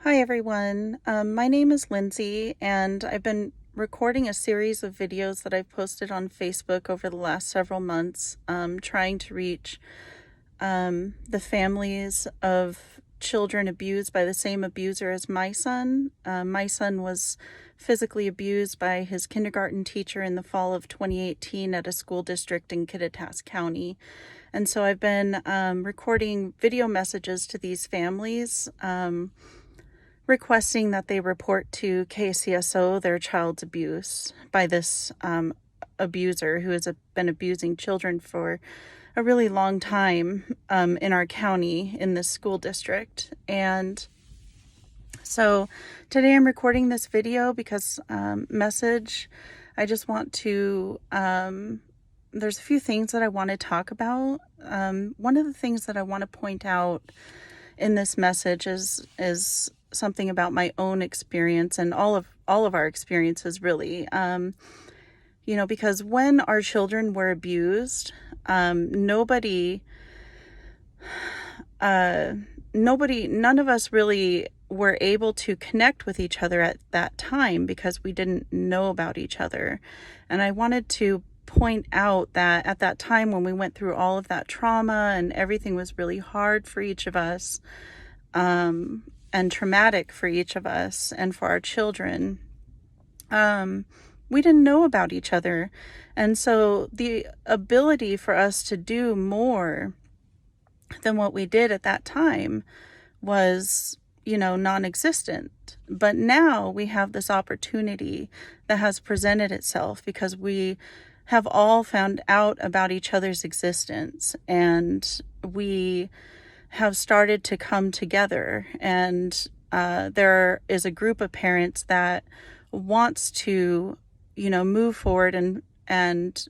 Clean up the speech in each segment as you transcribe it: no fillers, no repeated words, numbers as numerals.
Hi everyone, my name is Lindsay and I've been recording a series of videos that I've posted on Facebook over the last several months, trying to reach the families of children abused by the same abuser as my son. My son was physically abused by his kindergarten teacher in the fall of 2018 at a school district in Kittitas County. And so I've been recording video messages to these families, requesting that they report to KCSO their child's abuse by this abuser who has been abusing children for a really long time in our county in this school district. And so today I'm recording this video because I just want to, there's a few things that I want to talk about. One of the things that I want to point out in this message is something about my own experience and all of our experiences, really. Because when our children were abused, none of us really were able to connect with each other at that time because we didn't know about each other. And I wanted to point out that at that time when we went through all of that trauma and everything was really hard for each of us, and traumatic for each of us and for our children, we didn't know about each other. And so the ability for us to do more than what we did at that time was, non-existent. But now we have this opportunity that has presented itself because we have all found out about each other's existence, and we have started to come together. And there is a group of parents that wants to, move forward and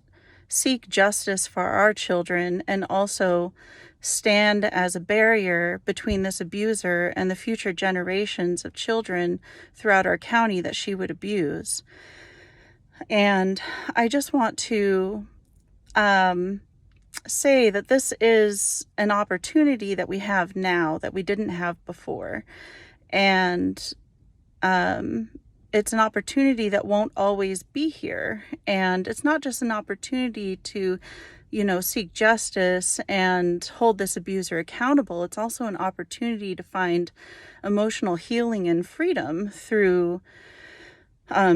seek justice for our children, and also stand as a barrier between this abuser and the future generations of children throughout our county that she would abuse. And I just want to say that this is an opportunity that we have now that we didn't have before. And it's an opportunity that won't always be here. And it's not just an opportunity to, seek justice and hold this abuser accountable. It's also an opportunity to find emotional healing and freedom through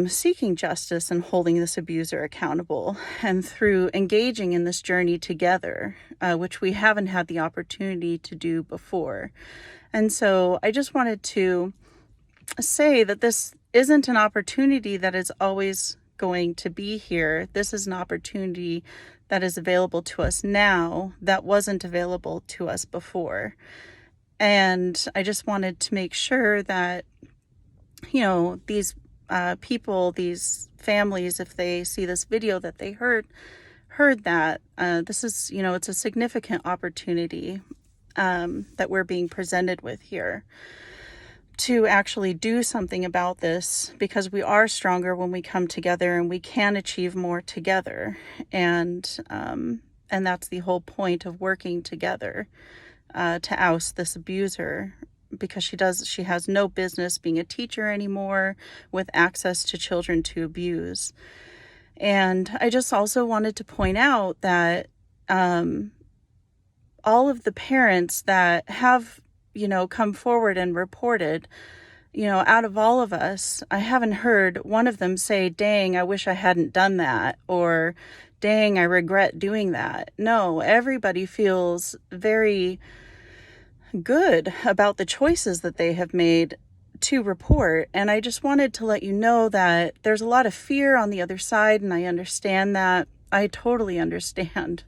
seeking justice and holding this abuser accountable, and through engaging in this journey together, which we haven't had the opportunity to do before. And so I just wanted to say that this isn't an opportunity that is always going to be here. This is an opportunity that is available to us now that wasn't available to us before. And I just wanted to make sure that, these people, these families, if they see this video, that they heard that this is, it's a significant opportunity that we're being presented with here to actually do something about this, because we are stronger when we come together and we can achieve more together. And that's the whole point of working together, to oust this abuser, because she has no business being a teacher anymore with access to children to abuse. And I just also wanted to point out that all of the parents that have, come forward and reported, out of all of us, I haven't heard one of them say, "Dang, I wish I hadn't done that," or "Dang, I regret doing that." No, everybody feels very good about the choices that they have made to report. And I just wanted to let you know that there's a lot of fear on the other side, and I understand that. I totally understand.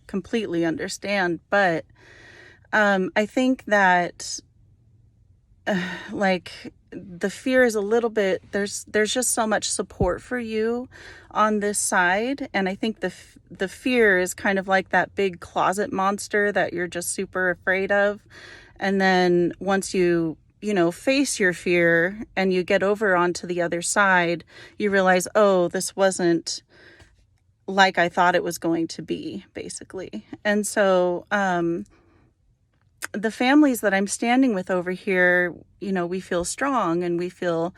Completely understand. But I think that the fear is a little bit, there's just so much support for you on this side. And I think the fear is kind of like that big closet monster that you're just super afraid of. And then once you face your fear and you get over onto the other side, you realize, oh, this wasn't like I thought it was going to be, basically. And so the families that I'm standing with over here, we feel strong and we feel,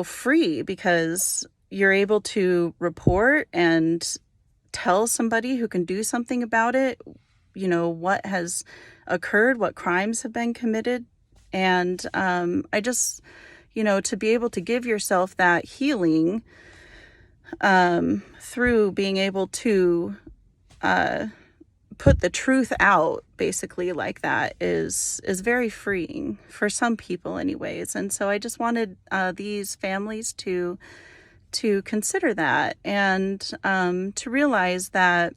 free because you're able to report and tell somebody who can do something about it, what has occurred, what crimes have been committed. And I just, to be able to give yourself that healing through being able to put the truth out, basically, like that is very freeing for some people anyways. And so I just wanted these families to consider that, and to realize that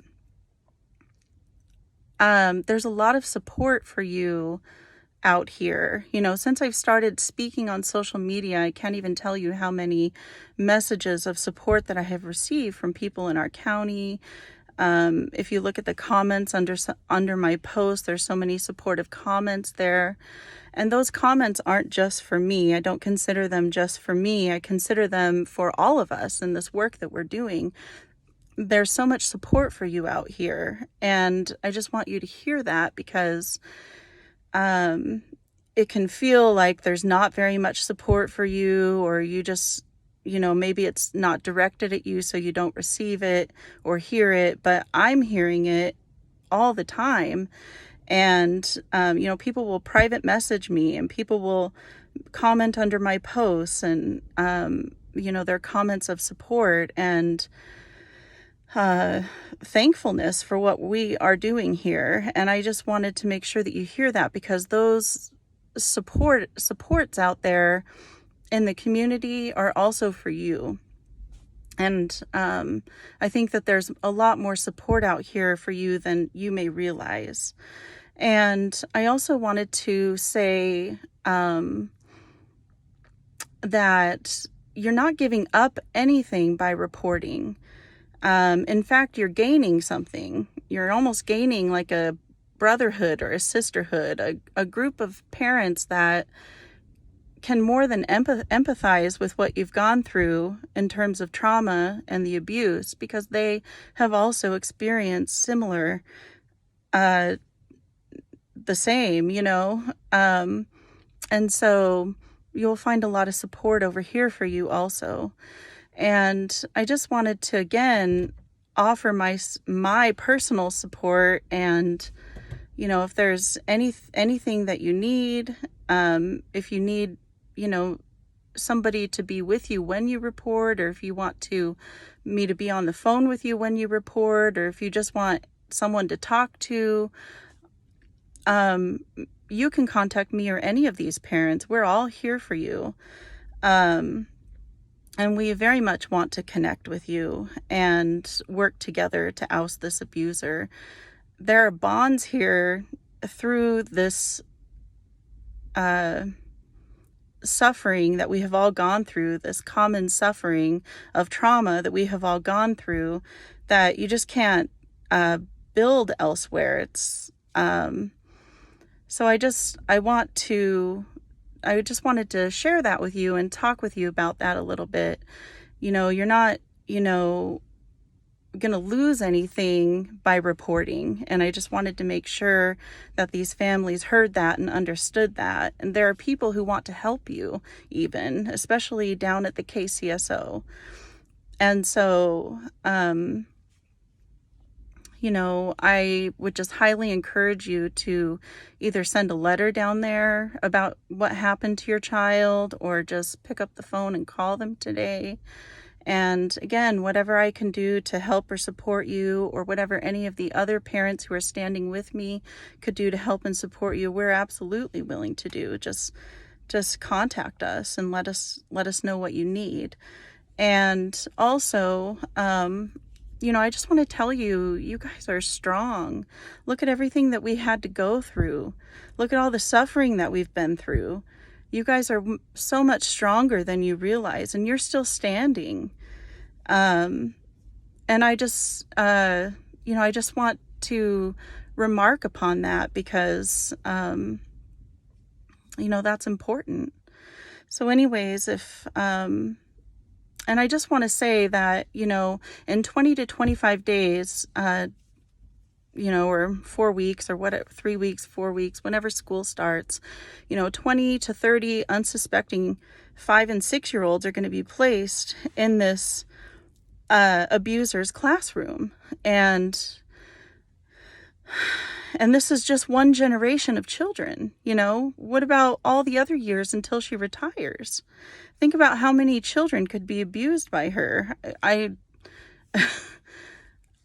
there's a lot of support for you out here. Since I've started speaking on social media, I can't even tell you how many messages of support that I have received from people in our county. If you look at the comments under my post, there's so many supportive comments there. And those comments aren't just for me. I don't consider them just for me. I consider them for all of us in this work that we're doing. There's so much support for you out here. And I just want you to hear that, because it can feel like there's not very much support for you, or you just, maybe it's not directed at you, so you don't receive it or hear it. But I'm hearing it all the time. And, people will private message me, and people will comment under my posts, and, their comments of support and thankfulness for what we are doing here. And I just wanted to make sure that you hear that, because those supports out there in the community are also for you. And I think that there's a lot more support out here for you than you may realize. And I also wanted to say that you're not giving up anything by reporting. In fact, you're gaining something. You're almost gaining like a brotherhood or a sisterhood, a group of parents that can more than empathize with what you've gone through in terms of trauma and the abuse, because they have also experienced similar, the same, and so you'll find a lot of support over here for you also. And I just wanted to, again, offer my personal support. And, if there's anything that you need, if you need, somebody to be with you when you report, or if you want me to be on the phone with you when you report, or if you just want someone to talk to, you can contact me or any of these parents. We're all here for you. And we very much want to connect with you and work together to oust this abuser. There are bonds here through this suffering that we have all gone through, this common suffering of trauma that we have all gone through, that you just can't build elsewhere. It's so I just wanted to share that with you and talk with you about that a little bit. You're not, going to lose anything by reporting. And I just wanted to make sure that these families heard that and understood that. And there are people who want to help you, even, especially down at the KCSO. And so, I would just highly encourage you to either send a letter down there about what happened to your child, or just pick up the phone and call them today. And again, whatever I can do to help or support you, or whatever any of the other parents who are standing with me could do to help and support you, we're absolutely willing to do. Just contact us and let us know what you need. And also, I just want to tell you, you guys are strong. Look at everything that we had to go through. Look at all the suffering that we've been through. You guys are so much stronger than you realize, and you're still standing. And I just want to remark upon that, because, that's important. So anyways, and I just want to say that, in 20 to 25 days, or 4 weeks or what, 3 weeks, 4 weeks, whenever school starts, 20 to 30 unsuspecting 5 and 6-year-olds are going to be placed in this abuser's classroom. And this is just one generation of children. What about all the other years until she retires? Think about how many children could be abused by her. I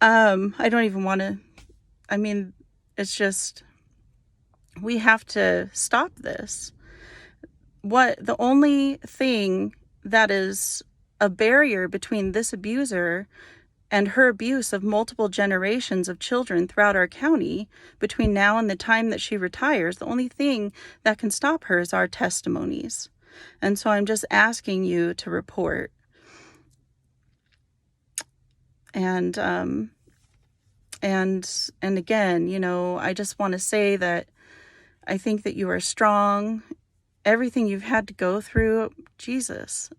don't even want to, it's just, we have to stop this. The only thing that is a barrier between this abuser and her abuse of multiple generations of children throughout our county between now and the time that she retires, the only thing that can stop her is our testimonies. And so I'm just asking you to report. And again, I just want to say that I think that you are strong. Everything you've had to go through, Jesus,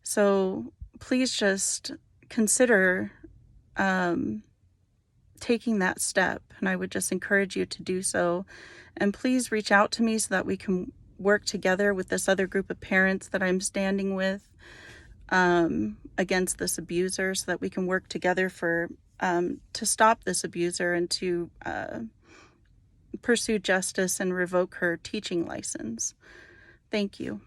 So please just consider taking that step. And I would just encourage you to do so. And please reach out to me so that we can work together with this other group of parents that I'm standing with against this abuser, so that we can work together to stop this abuser and to pursue justice and revoke her teaching license. Thank you.